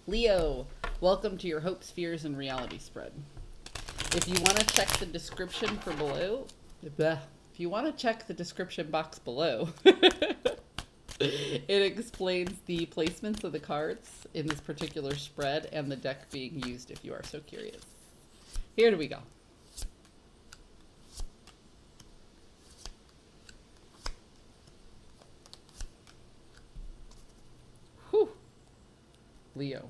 Leo, welcome to your hopes, fears, and reality spread. If you want to check the description for below, if you want to check the description box below, it explains the placements of the cards in this particular spread and the deck being used if you are so curious. Here we go. Whew. Leo,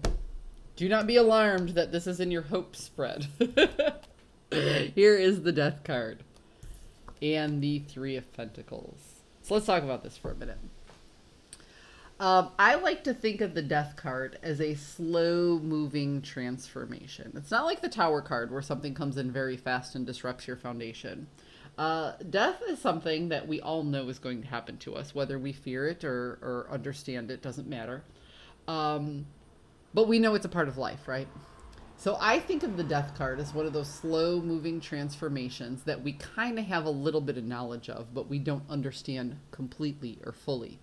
do not be alarmed that this is in your hope spread. Here is the Death card and the Three of Pentacles. So let's talk about this for a minute. I like to think of the Death card as a slow-moving transformation. It's not like the Tower card where something comes in very fast and disrupts your foundation. Death is something that we all know is going to happen to us, whether we fear it or understand it, doesn't matter. But we know it's a part of life, right? So I think of the Death card as one of those slow-moving transformations that we kind of have a little bit of knowledge of, but we don't understand completely or fully.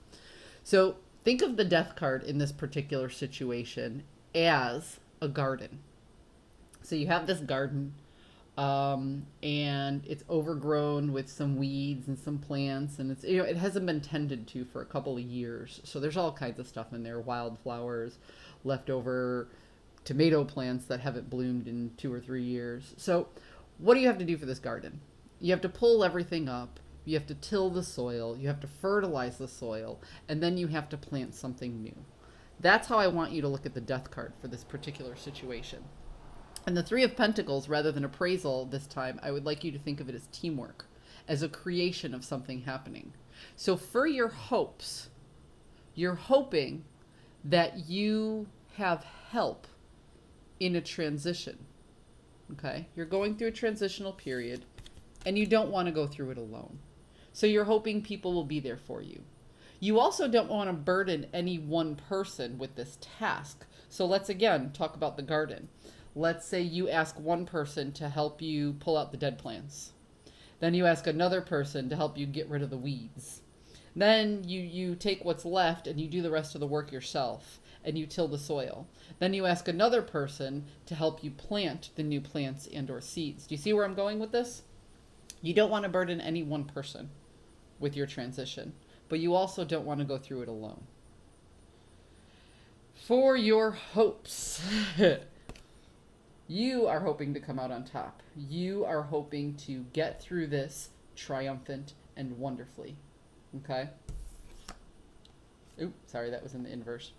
So think of the Death card in this particular situation as a garden. So you have this garden, and it's overgrown with some weeds and some plants, and it hasn't been tended to for a couple of years. So there's all kinds of stuff in there, wildflowers, leftover tomato plants that haven't bloomed in 2 or 3 years. So what do you have to do for this garden? You have to pull everything up. You have to till the soil. You have to fertilize the soil. And then you have to plant something new. That's how I want you to look at the Death card for this particular situation. And the Three of Pentacles, rather than appraisal this time, I would like you to think of it as teamwork, as a creation of something happening. So for your hopes, you're hoping that you have help in a transition. Okay? You're going through a transitional period and you don't want to go through it alone. So you're hoping people will be there for you. You also don't want to burden any one person with this task. So let's again talk about the garden. Let's say you ask one person to help you pull out the dead plants. Then you ask another person to help you get rid of the weeds. Then you take what's left and you do the rest of the work yourself and you till the soil. Then you ask another person to help you plant the new plants and or seeds. Do you see where I'm going with this? You don't want to burden any one person with your transition, but you also don't want to go through it alone. For your hopes, you are hoping to come out on top. You are hoping to get through this triumphant and wonderfully. Okay? Oops, sorry, that was in the inverse.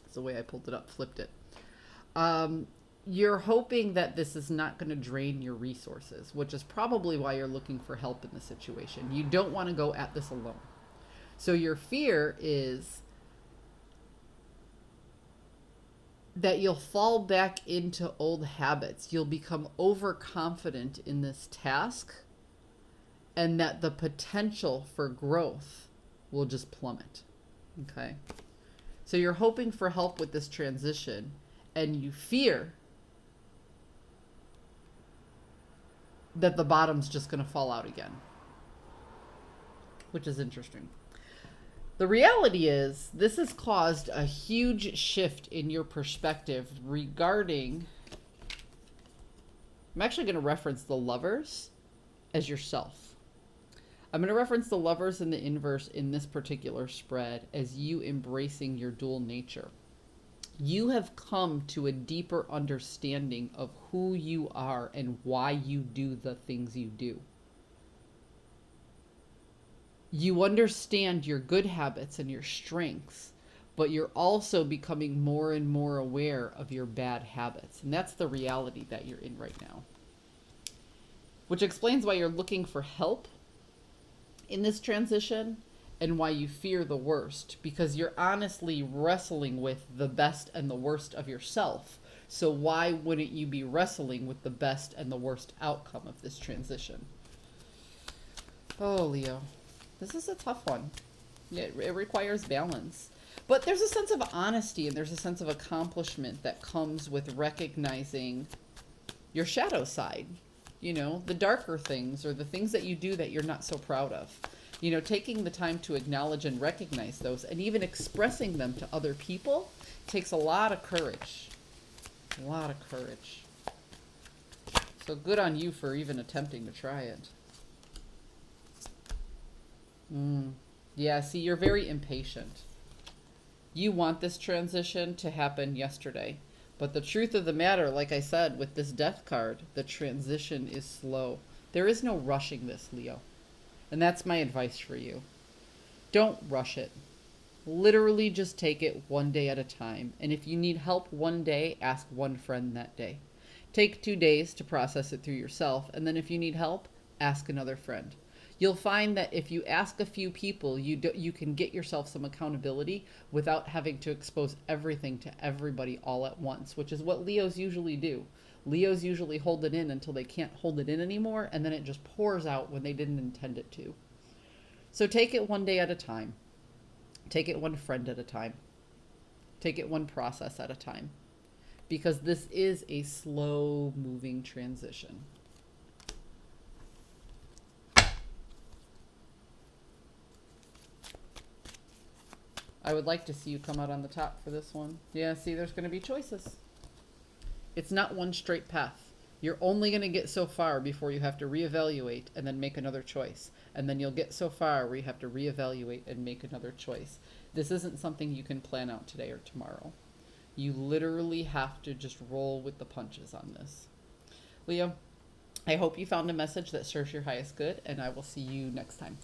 It's the way I pulled it up, flipped it. You're hoping that this is not going to drain your resources, which is probably why you're looking for help in the situation. You don't want to go at this alone. So your fear is that you'll fall back into old habits. You'll become overconfident in this task, and that the potential for growth will just plummet. Okay? So you're hoping for help with this transition, and you fear that the bottom's just going to fall out again, which is interesting. The reality is this has caused a huge shift in your perspective regarding, I'm actually going to reference the Lovers as yourself. I'm going to reference the Lovers in the inverse in this particular spread as you embracing your dual nature. You have come to a deeper understanding of who you are and why you do the things you do. You understand your good habits and your strengths, but you're also becoming more and more aware of your bad habits. And that's the reality that you're in right now. Which explains why you're looking for help in this transition and why you fear the worst, because you're honestly wrestling with the best and the worst of yourself. So why wouldn't you be wrestling with the best and the worst outcome of this transition? Oh, Leo, this is a tough one. It requires balance. But there's a sense of honesty and there's a sense of accomplishment that comes with recognizing your shadow side. You know, the darker things or the things that you do that you're not so proud of. You know, taking the time to acknowledge and recognize those and even expressing them to other people takes a lot of courage. A lot of courage. So good on you for even attempting to try it. Yeah, see, you're very impatient. You want this transition to happen yesterday. But the truth of the matter, like I said, with this death card, the transition is slow. There is no rushing this, Leo. And that's my advice for you. Don't rush it. Literally just take it one day at a time. And if you need help one day, ask one friend that day. Take 2 days to process it through yourself. And then if you need help, ask another friend. You'll find that if you ask a few people, you can get yourself some accountability without having to expose everything to everybody all at once, which is what Leos usually do. Leos usually hold it in until they can't hold it in anymore, and then it just pours out when they didn't intend it to. So take it one day at a time. Take it one friend at a time. Take it one process at a time. Because this is a slow moving transition. I would like to see you come out on the top for this one. Yeah, see, there's going to be choices. It's not one straight path. You're only going to get so far before you have to reevaluate and then make another choice. And then you'll get so far where you have to reevaluate and make another choice. This isn't something you can plan out today or tomorrow. You literally have to just roll with the punches on this. Leo, I hope you found a message that serves your highest good, and I will see you next time.